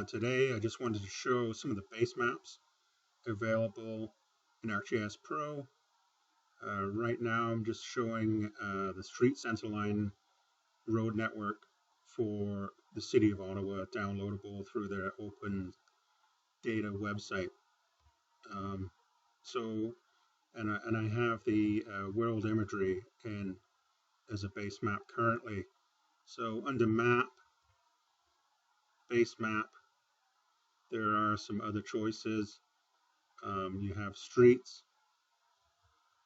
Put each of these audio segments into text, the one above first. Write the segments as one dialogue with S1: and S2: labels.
S1: Today I just wanted to show some of the base maps available in ArcGIS Pro. Right now I'm just showing the street centerline road network for the City of Ottawa, downloadable through their open data website. Um, and I have the world imagery as a base map currently. So under map, base map, there are some other choices. You have streets,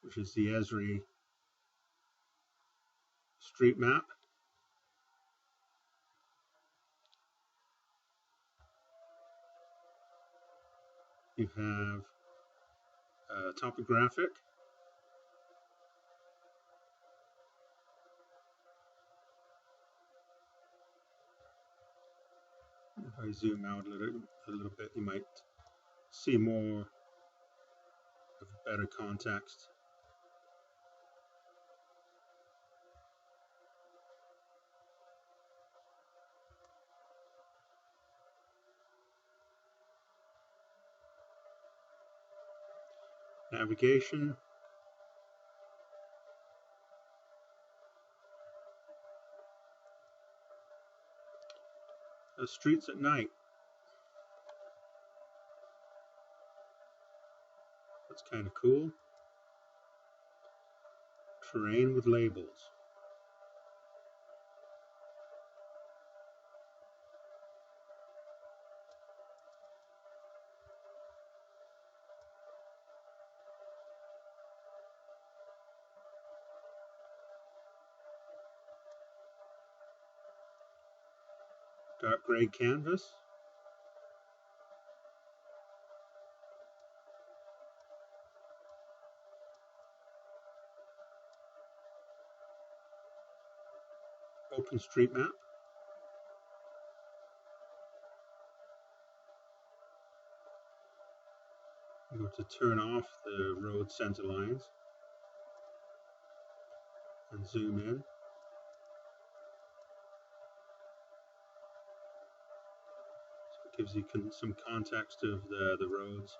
S1: which is the Esri street map. You have topographic. If I zoom out a little bit, you might see more of better context. Navigation. Streets at night. That's kind of cool. Terrain with labels. Dark gray canvas. Open street map. I'm going to turn off the road center lines and zoom in. So it gives you some context of the roads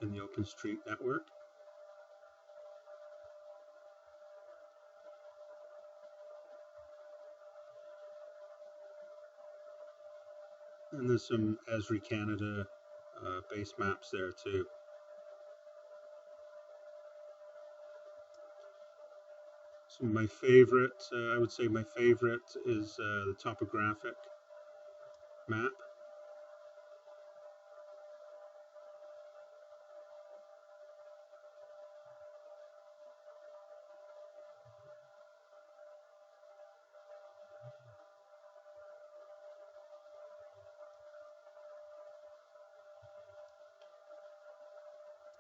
S1: in the open street network. And there's some Esri Canada base maps there too. So my favorite, I would say my favorite is the topographic map.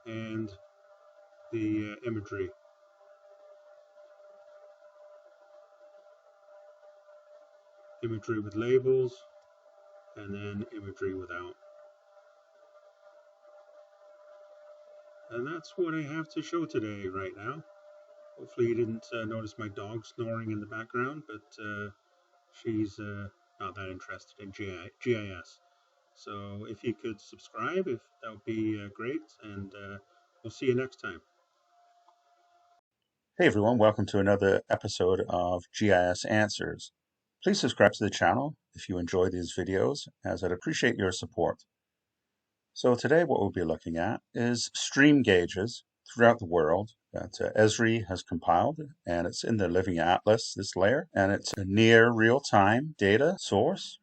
S1: And the imagery. Imagery with labels, and then imagery without. And that's what I have to show today right now. Hopefully you didn't notice my dog snoring in the background, but she's not that interested in GIS. So if you could subscribe, that would be great, and we'll see you next time.
S2: Hey everyone, welcome to another episode of GIS Answers. Please subscribe to the channel if you enjoy these videos, as I'd appreciate your support. So today what we'll be looking at is stream gauges throughout the world that Esri has compiled, and it's in the Living Atlas, this layer, and it's a near real-time data source.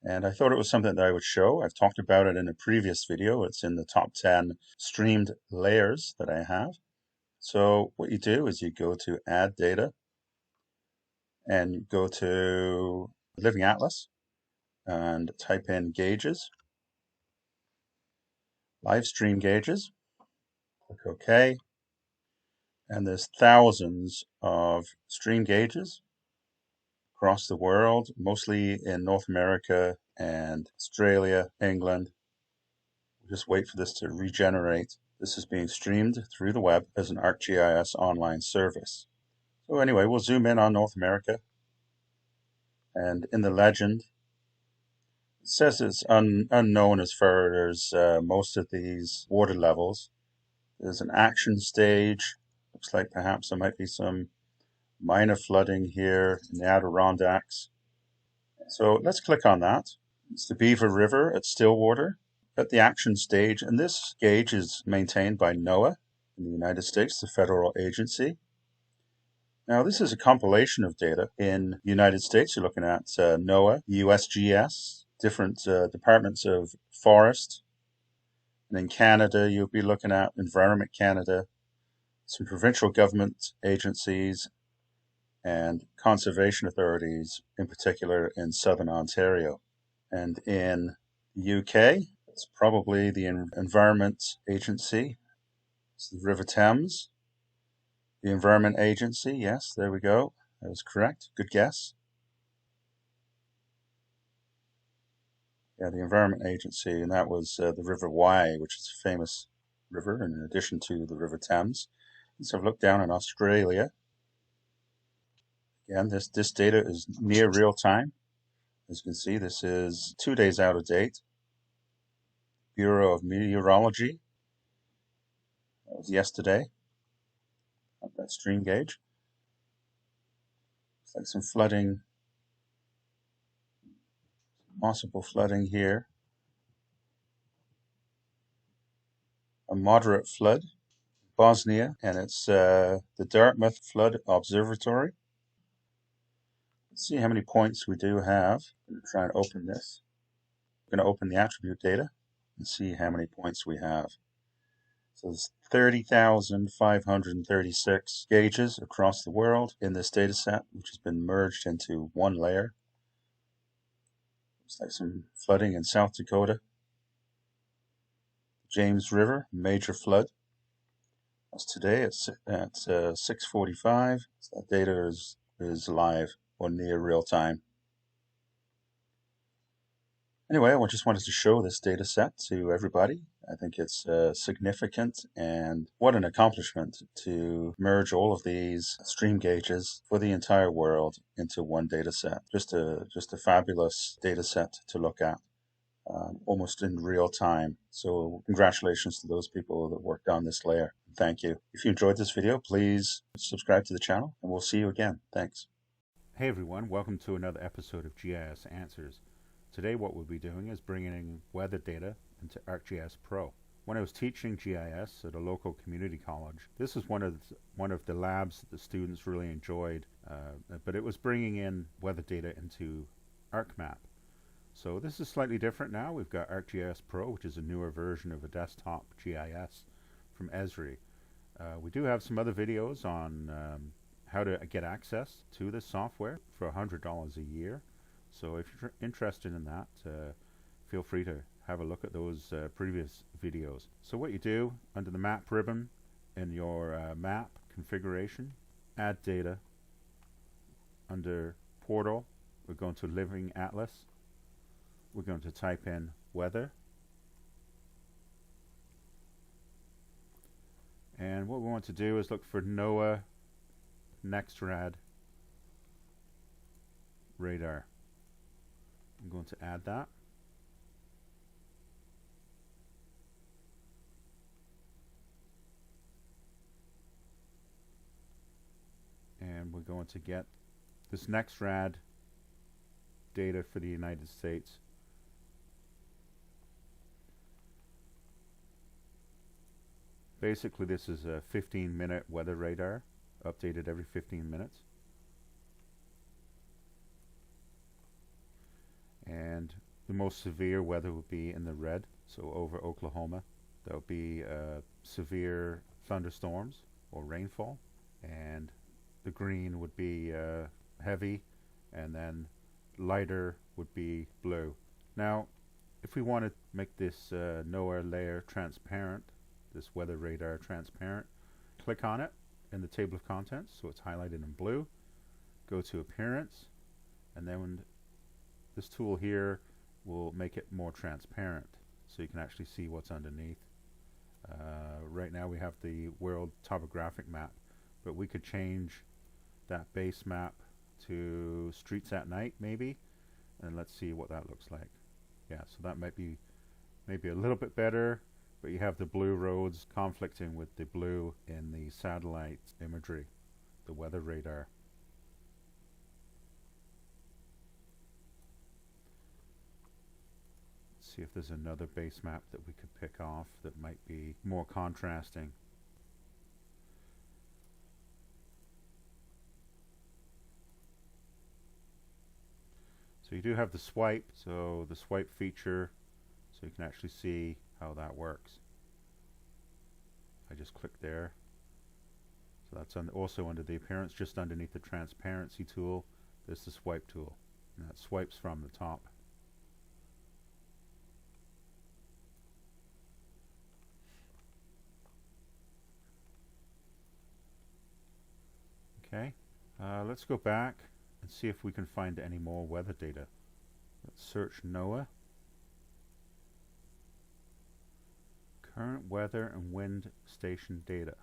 S2: And I thought it was something that I would show. I've talked about it in a previous video. It's in the top 10 streamed layers that I have. So what you do is you go to Add Data and go to Living Atlas and type in gauges, live stream gauges, click OK. And there's thousands of stream gauges across the world, mostly in North America and Australia, England. Just wait for this to regenerate. This is being streamed through the web as an ArcGIS online service. So anyway, we'll zoom in on North America. And in the legend, It says it's unknown as far as most of these water levels. There's an action stage. Looks like perhaps there might be some minor flooding here in the Adirondacks. So let's click on that. It's the Beaver River at Stillwater at the action stage, and this gauge is maintained by NOAA in the United States, the federal agency. Now, this is a compilation of data. In the United States, you're looking at NOAA, USGS, different departments of forest. And in Canada, you'll be looking at Environment Canada, some provincial government agencies, and conservation authorities, in particular in southern Ontario. And in the UK, it's probably the Environment Agency. It's the River Thames. The Environment Agency, yes, there we go. That was correct. Good guess. Yeah, the Environment Agency, and that was the River Wye, which is a famous river in addition to the River Thames. Let's have a look down in Australia. Again, this data is near real time. As you can see, this is 2 days out of date. Bureau of Meteorology. That was yesterday. Not that stream gauge. Looks like some flooding, possible flooding here. A moderate flood, Bosnia, and it's the Dartmouth Flood Observatory. Let's see how many points we do have. I'm going to try and open this. I'm going to open the attribute data and see how many points we have. So there's 30,536 gauges across the world in this data set, which has been merged into one layer. Looks like some flooding in South Dakota. James River, major flood. That's today at 6:45. So that data is live or near real time. Anyway, I just wanted to show this data set to everybody. I think it's significant, and what an accomplishment to merge all of these stream gauges for the entire world into one data set. Just a fabulous data set to look at, almost in real time. So congratulations to those people that worked on this layer. Thank you. If you enjoyed this video, please subscribe to the channel, and we'll see you again. Thanks.
S1: Hey everyone, welcome to another episode of GIS Answers. Today what we'll be doing is bringing in weather data into ArcGIS Pro. When I was teaching GIS at a local community college, this was one of the labs that the students really enjoyed, but it was bringing in weather data into ArcMap. So this is slightly different now. We've got ArcGIS Pro, which is a newer version of a desktop GIS from Esri. We do have some other videos on how to get access to this software for $100 a year. So if you're interested in that, feel free to have a look at those previous videos. So what you do, under the map ribbon in your map configuration, add data. Under portal, we're going to Living Atlas. We're going to type in weather. And what we want to do is look for NOAA NextRad radar. I'm going to add that. And we're going to get this NextRad data for the United States. Basically, this is a 15-minute weather radar, updated every 15 minutes. And the most severe weather would be in the red, so over Oklahoma. There will be severe thunderstorms or rainfall, and the green would be heavy, and then lighter would be blue. Now, if we want to make this NOAA layer transparent, this weather radar transparent, click on it in the table of contents, so it's highlighted in blue. Go to Appearance, and then this tool here will make it more transparent, so you can actually see what's underneath. Right now we have the world topographic map, but we could change that base map to streets at night maybe, and let's see what that looks like.
S2: Yeah, so that might be maybe a little bit better, but you have the blue roads conflicting with the blue in the satellite imagery, the weather radar. Let's see if there's another base map that we could pick off that might be more contrasting. So you do have the swipe, so the swipe feature, so you can actually see how that works. I just click there. So that's also under the appearance, just underneath the transparency tool, there's the swipe tool, and that swipes from the top. Okay, let's go back and see if we can find any more weather data. Let's search NOAA. Current weather and wind station data.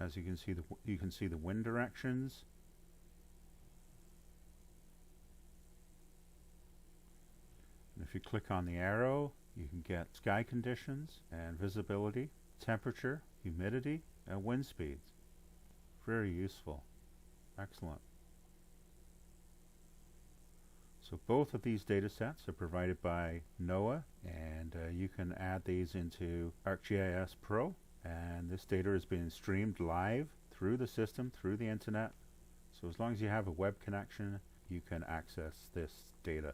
S2: As you can see the wind directions. And if you click on the arrow, you can get sky conditions and visibility, temperature, humidity, and wind speeds. Very useful. Excellent. So both of these data sets are provided by NOAA, and you can add these into ArcGIS Pro. And this data is being streamed live through the system, through the internet. So as long as you have a web connection, you can access this data.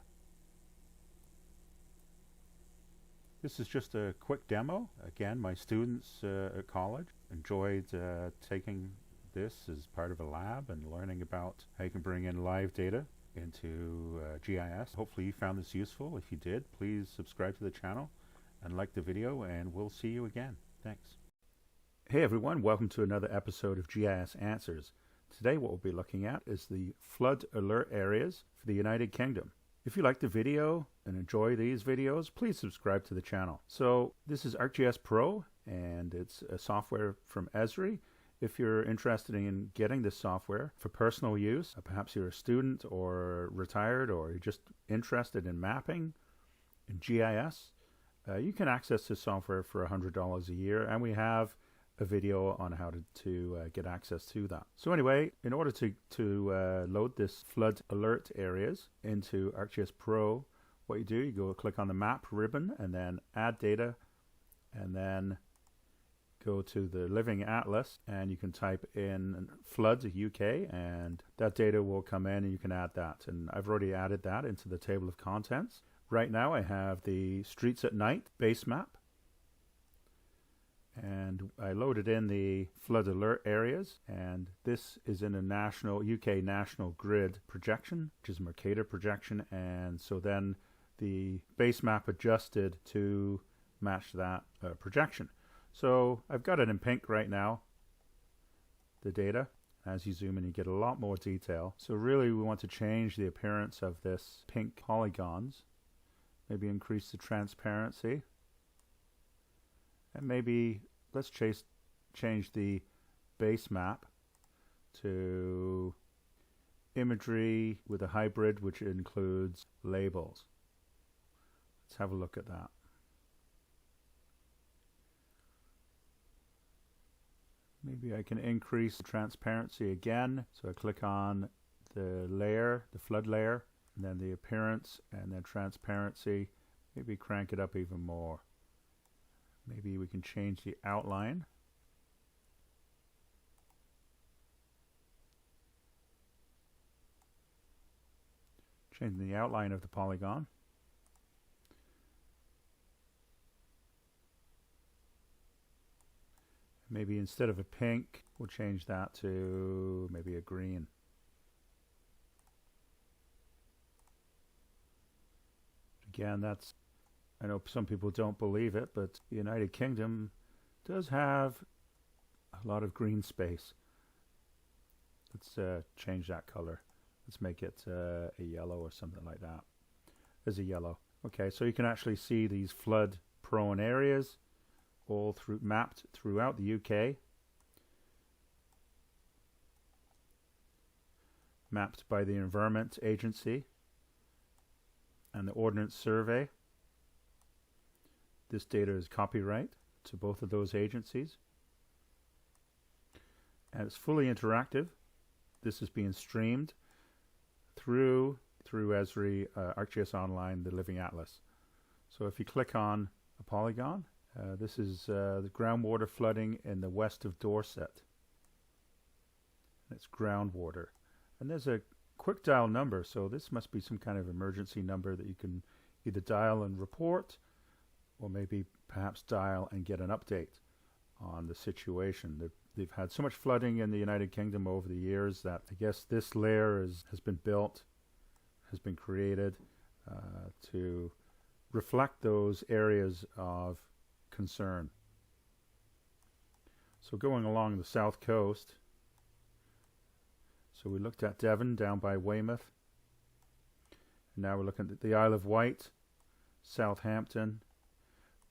S2: This is just a quick demo. Again, my students at college enjoyed taking this as part of a lab and learning about how you can bring in live data into GIS. Hopefully you found this useful. If you did, please subscribe to the channel and like the video, and we'll see you again. Thanks. Hey everyone, welcome to another episode of GIS Answers. Today what we'll be looking at is the flood alert areas for the United Kingdom. If you like the video and enjoy these videos, please subscribe to the channel. So this is ArcGIS Pro, and it's a software from Esri. If you're interested in getting this software for personal use, perhaps you're a student or retired, or you're just interested in mapping in GIS, you can access this software for $100 a year, and we have a video on how to get access to that. So anyway, in order to load this flood alert areas into ArcGIS Pro, what you do, you go click on the map ribbon and then add data, and then go to the living atlas, and you can type in flood UK, and that data will come in and you can add that. And I've already added that into the table of contents. Right now I have the streets at night base map, and I loaded in the flood alert areas, and this is in a national UK national grid projection, which is Mercator projection, and so then the base map adjusted to match that projection. So I've got it in pink right now, the data. As you zoom in, you get a lot more detail. So really we want to change the appearance of this pink polygons, maybe increase the transparency. And maybe let's change the base map to imagery with a hybrid, which includes labels. Let's have a look at that. Maybe I can increase the transparency again. So I click on the layer, the flood layer, and then the appearance, and then transparency. Maybe crank it up even more. Maybe we can change the outline. Changing the outline of the polygon. Maybe instead of a pink, we'll change that to maybe a green. Again, that's, I know some people don't believe it, but the United Kingdom does have a lot of green space.
S3: Let's change that color. Let's make it a yellow or something like that. There's a yellow. Okay, so you can actually see these flood prone areas all mapped throughout the UK. Mapped by the Environment Agency and the Ordnance Survey. This data is copyright to both of those agencies. And it's fully interactive. This is being streamed through Esri, ArcGIS Online, the Living Atlas. So if you click on a polygon, this is the groundwater flooding in the west of Dorset. It's groundwater. And there's a quick dial number, so this must be some kind of emergency number that you can either dial and report, or maybe perhaps dial and get an update on the situation. They've had so much flooding in the United Kingdom over the years that I guess this layer has been built, has been created to reflect those areas of concern. So going along the south coast, so we looked at Devon down by Weymouth, and now we're looking at the Isle of Wight, Southampton,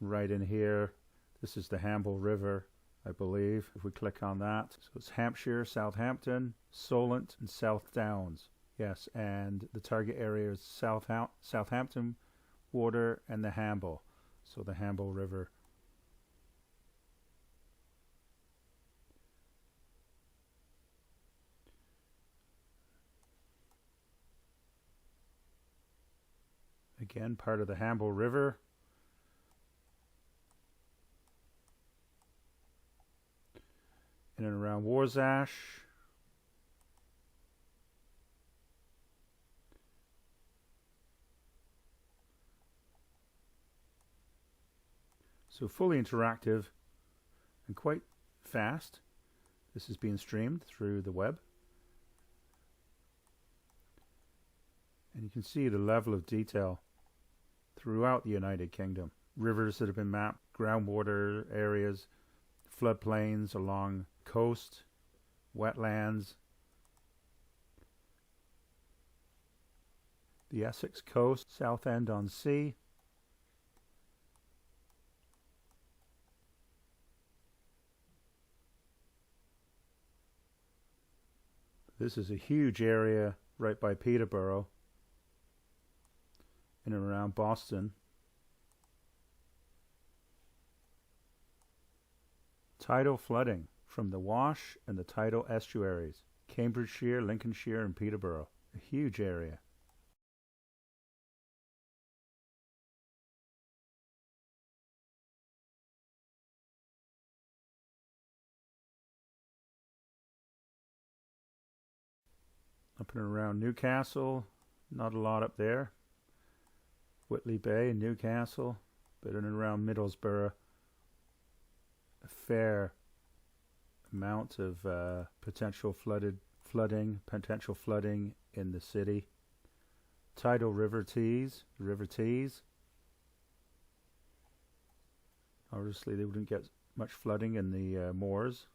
S3: right in here. This is the Hamble River, I believe, if we click on that. So it's Hampshire, Southampton, Solent, and South Downs. Yes, and the target area is Southampton water and the Hamble, so the Hamble River. Again, part of the Hamble River. In and around Warsash. So fully interactive and quite fast. This is being streamed through the web. And you can see the level of detail throughout the United Kingdom. Rivers that have been mapped, groundwater areas, floodplains along coast, wetlands, the Essex coast, Southend-on-Sea, this is a huge area right by Peterborough, in and around Boston. Tidal flooding from the Wash and the tidal estuaries, Cambridgeshire, Lincolnshire, and Peterborough. A huge area. Up and around Newcastle, not a lot up there. Whitley Bay and Newcastle, but in and around Middlesbrough, a fair amount of potential flooding in the city. Tidal River Tees. Obviously they wouldn't get much flooding in the moors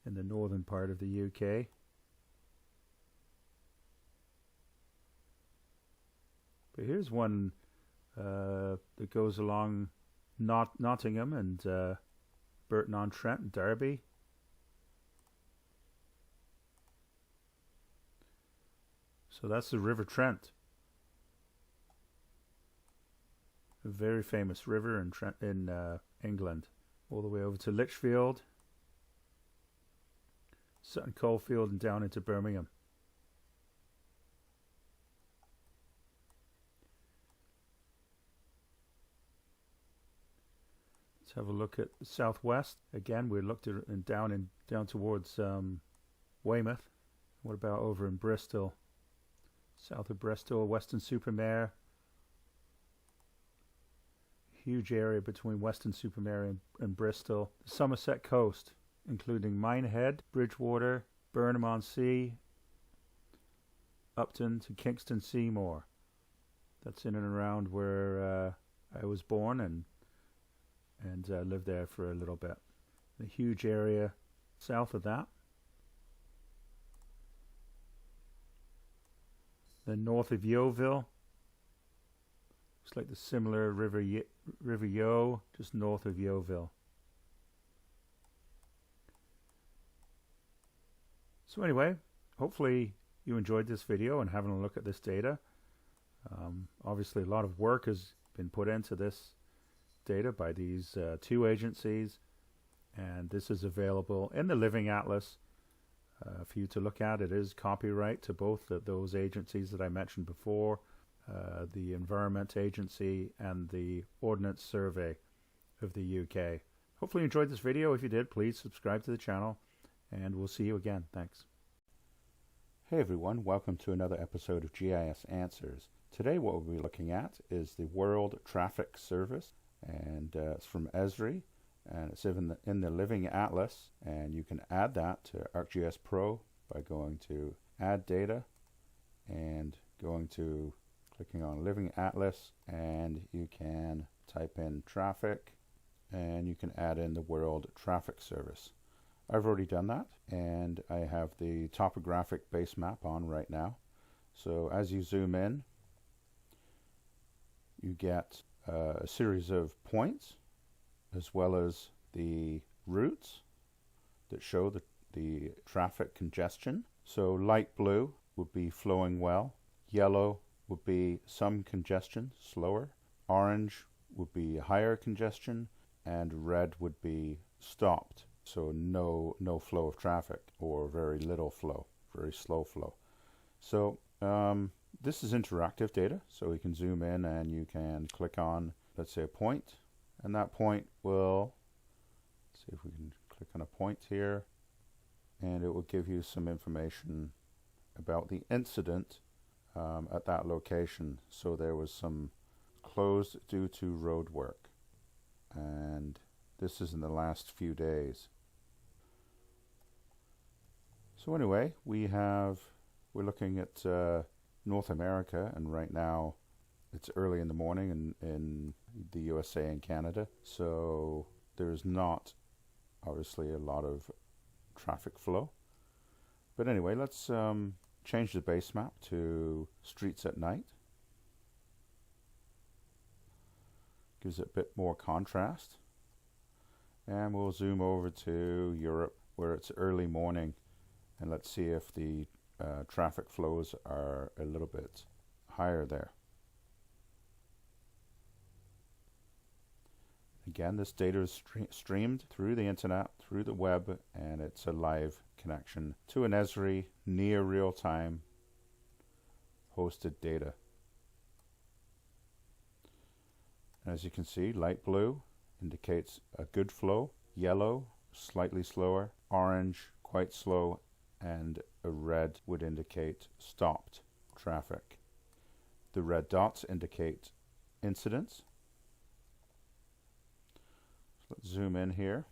S3: in the northern part of the UK. But here's one that goes along Nottingham and Burton-on-Trent and Derby. So that's the River Trent. A very famous river in England. All the way over to Lichfield, Sutton Coldfield, and down into Birmingham. Let's have a look at the southwest. Again, we looked at down towards Weymouth. What about over in Bristol? South of Bristol, Weston-super-Mare. Huge area between Weston-super-Mare and Bristol. The Somerset coast, including Minehead, Bridgewater, Burnham-on-Sea, Upton to Kingston Seymour. That's in and around where I was born and lived there for a little bit. A huge area south of that. Then north of Yeovil, looks like the similar River Yeo, just north of Yeovil. So anyway, hopefully you enjoyed this video and having a look at this data. Obviously a lot of work has been put into this data by these two agencies, and this is available in the Living Atlas for you to look at. It is copyright to both of those agencies that I mentioned before, the Environment Agency and the Ordnance Survey of the UK. Hopefully you enjoyed this video. If you did, please subscribe to the channel, and we'll see you again. Thanks. Hey everyone, welcome to another episode of GIS Answers. Today what we'll be looking at is the World Traffic Service, and it's from Esri, and it's in the Living Atlas, and you can add that to ArcGIS Pro by going to Add Data and clicking on Living Atlas, and you can type in traffic, and you can add in the World Traffic Service. I've already done that, and I have the topographic base map on right now. So as you zoom in, you get a series of points as well as the routes that show the traffic congestion. So light blue would be flowing well, yellow would be some congestion, slower, orange would be higher congestion, and red would be stopped. So no flow of traffic, or very little flow, very slow flow. So this is interactive data, so we can zoom in and you can click on, let's say, a point, and that point will, let's see if we can click on a point here, and it will give you some information about the incident at that location. So there was some closed due to road work, and this is in the last few days. So anyway, we're looking at North America, and right now it's early in the morning in the USA and Canada, so there's not obviously a lot of traffic flow. But anyway, let's change the base map to streets at night. Gives it a bit more contrast. And we'll zoom over to Europe, where it's early morning, and let's see if the traffic flows are a little bit higher there. Again, this data is streamed through the internet, through the web, and it's a live connection to an Esri near real-time hosted data. As you can see, light blue indicates a good flow, yellow slightly slower, orange quite slow, and a red would indicate stopped traffic. The red dots indicate incidents. So let's zoom in here.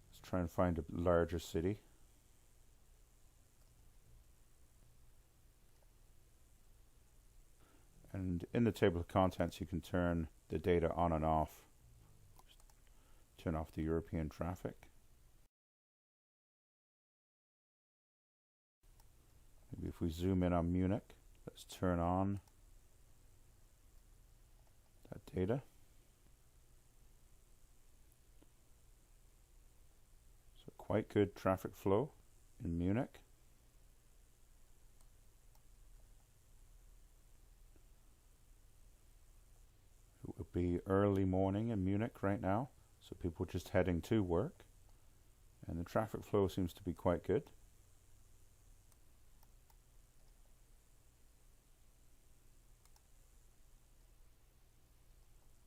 S3: Let's try and find a larger city. And in the table of contents, you can turn the data on and off. Turn off the European traffic. Maybe if we zoom in on Munich, let's turn on that data. So quite good traffic flow in Munich. It would be early morning in Munich right now, so people are just heading to work, and the traffic flow seems to be quite good.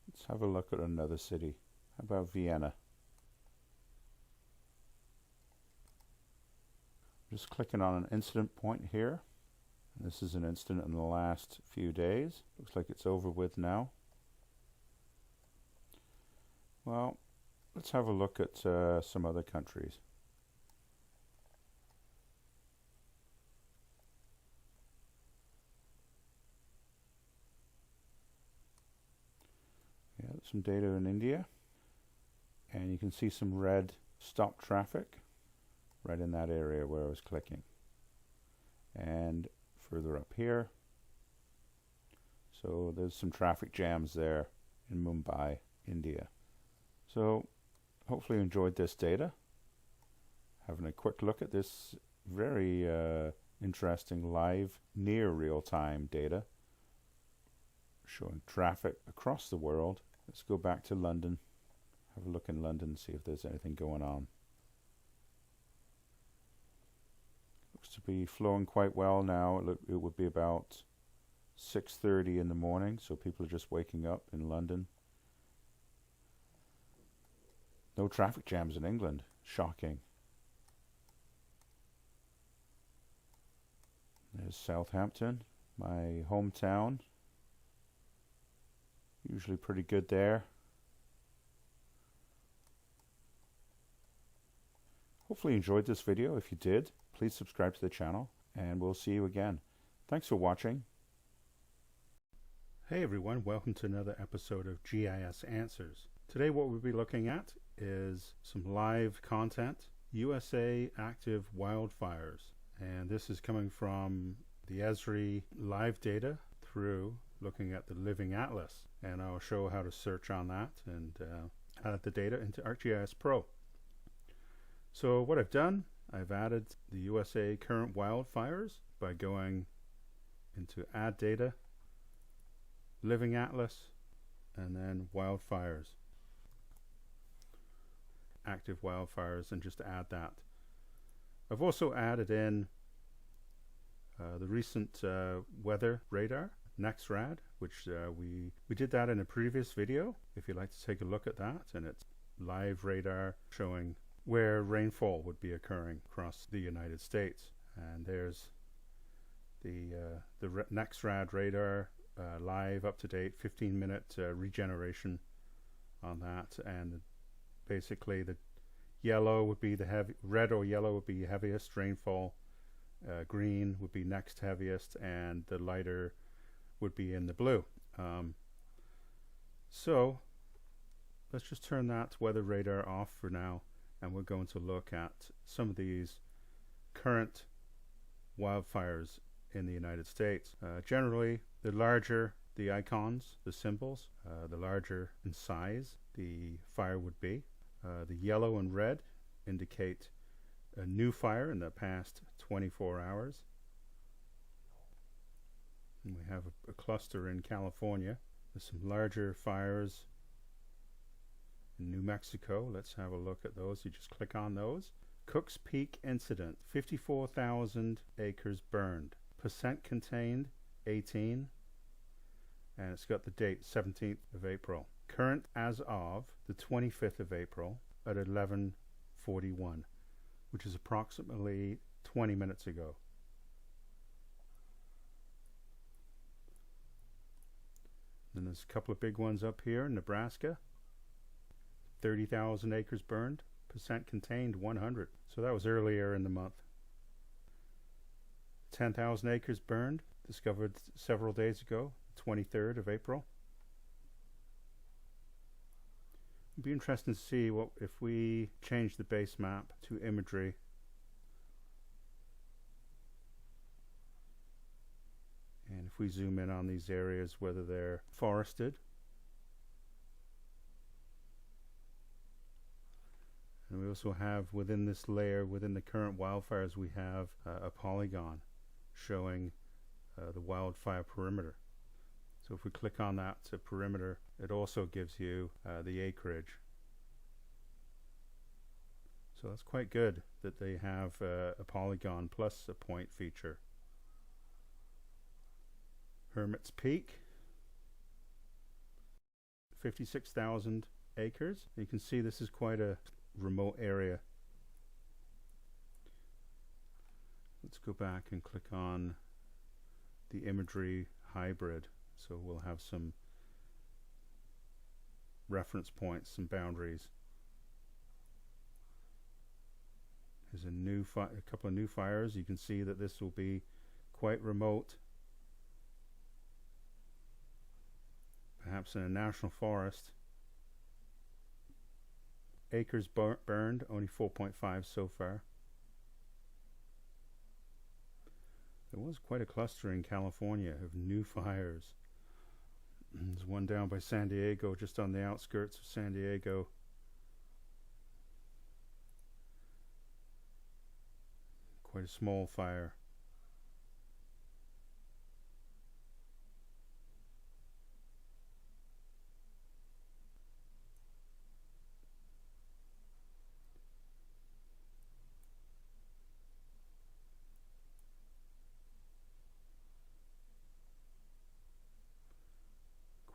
S3: Let's have a look at another city. How about Vienna? Just clicking on an incident point here. This is an incident in the last few days. Looks like it's over with now. Well, let's have a look at some other countries. Yeah, some data in India, and you can see some red stop traffic. right in that area where I was clicking. And further up here, so there's some traffic jams there in Mumbai, India. So hopefully you enjoyed this data. Having a quick look at this very interesting live near real-time data showing traffic across the world. Let's go back to London, have a look in London, see if there's anything going on. Looks to be flowing quite well now. It would be about 6:30 in the morning, so people are just waking up in London. No traffic jams in England. Shocking. There's Southampton, my hometown. Usually pretty good there. Hopefully you enjoyed this video. If you did, please subscribe to the channel, and we'll see you again. Thanks for watching. Hey everyone, welcome to another episode of GIS Answers. Today what we'll be looking at is some live content, USA active wildfires. And this is coming from the Esri live data through looking at the Living Atlas. And I'll show how to search on that and add the data into ArcGIS Pro. So what I've done, I've added the USA current wildfires by going into Add Data, Living Atlas, and then Wildfires. Active wildfires, and just add that. I've also added in the recent weather radar, NextRad, which we did that in a previous video. If you'd like to take a look at that, and it's live radar showing where rainfall would be occurring across the United States. And there's the NextRad radar live, up to date, 15-minute regeneration on that. And basically the yellow would be the heavy, red or yellow would be heaviest rainfall, green would be next heaviest, and the lighter would be in the blue. So let's just turn that weather radar off for now, and we're going to look at some of these current wildfires in the United States. Generally, the larger the icons, the symbols, the larger in size the fire would be. The yellow and red indicate a new fire in the past 24 hours. And we have a cluster in California. There's some larger fires in New Mexico. Let's have a look at those. You just click on those. Cook's Peak incident, 54,000 acres burned. Percent contained, 18. And it's got the date, 17th of April. Current as of the 25th of April at 11:41, which is approximately 20 minutes ago. Then there's a couple of big ones up here in Nebraska. 30,000 acres burned. Percent contained, 100. So that was earlier in the month. 10,000 acres burned, discovered several days ago, 23rd of April. It'd be interesting to see what if we change the base map to imagery. And if we zoom in on these areas, whether they're forested. And we also have within this layer, within the current wildfires, we have a polygon showing the wildfire perimeter. So if we click on that perimeter, it also gives you the acreage. So that's quite good that they have a polygon plus a point feature. Hermit's Peak, 56,000 acres. You can see this is quite a remote area. Let's go back and click on the imagery hybrid. So we'll have some reference points, some boundaries. There's a couple of new fires. You can see that this will be quite remote. Perhaps in a national forest. Acres burned, only 4.5 so far. There was quite a cluster in California of new fires. There's one down by San Diego, just on the outskirts of San Diego. Quite a small fire.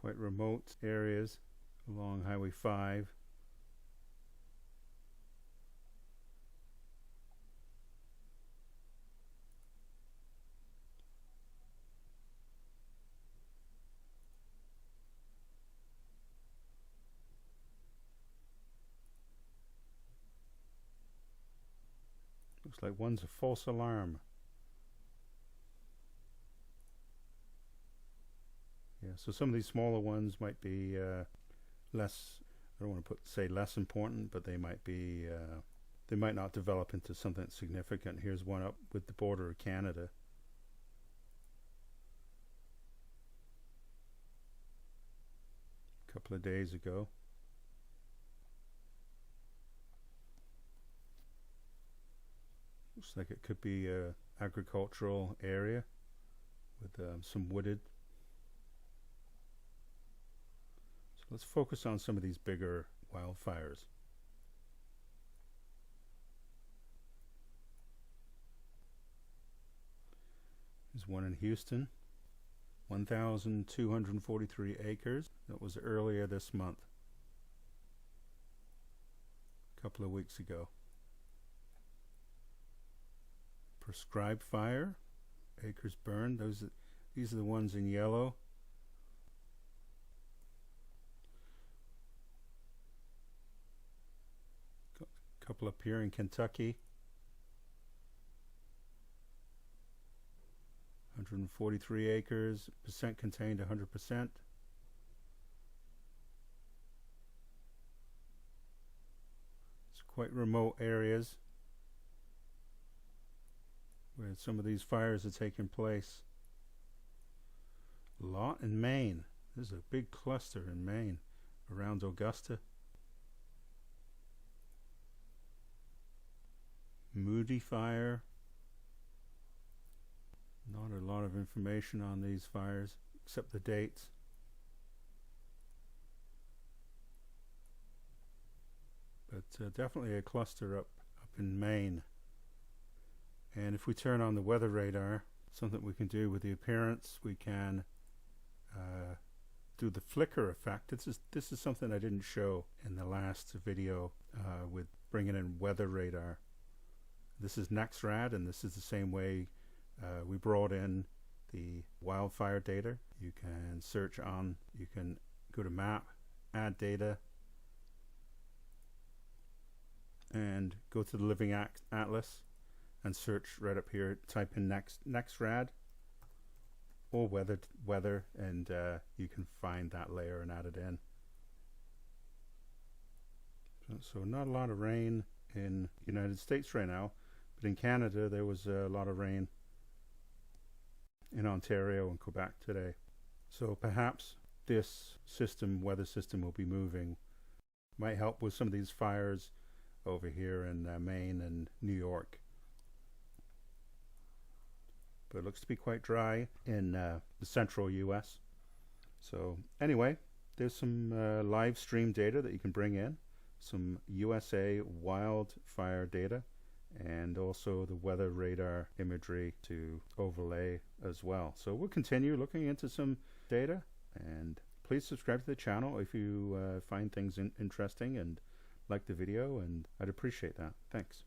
S3: Quite remote areas along Highway 5. Looks like one's a false alarm. Yeah, so some of these smaller ones might be less, I don't want to say less important, but they might be, they might not develop into something significant. Here's one up with the border of Canada. A couple of days ago. Looks like it could be a agricultural area with some wooded. So let's focus on some of these bigger wildfires. There's one in Houston, 1,243 acres. That was earlier this month, a couple of weeks ago. Prescribed fire, acres burned. These are the ones in yellow. A couple up here in Kentucky. 143 acres, percent contained 100%. It's quite remote areas where some of these fires are taking place. A lot in Maine. There's a big cluster in Maine around Augusta. Moody fire. Not a lot of information on these fires except the dates. But definitely a cluster up in Maine. And if we turn on the weather radar, something we can do with the appearance, we can do the flicker effect. This is something I didn't show in the last video with bringing in weather radar. This is NextRad, and this is the same way we brought in the wildfire data. You can search on, you can go to map, add data, and go to the Living Atlas and search right up here, type in NextRad or weather, and you can find that layer and add it in. So not a lot of rain in the United States right now, but in Canada there was a lot of rain in Ontario and Quebec today. So perhaps this weather system will be moving, might help with some of these fires over here in Maine and New York. But it looks to be quite dry in the central US. So anyway, there's some live stream data that you can bring in, some USA wildfire data, and also the weather radar imagery to overlay as well. So we'll continue looking into some data, and please subscribe to the channel if you find things interesting and like the video, and I'd appreciate that. Thanks.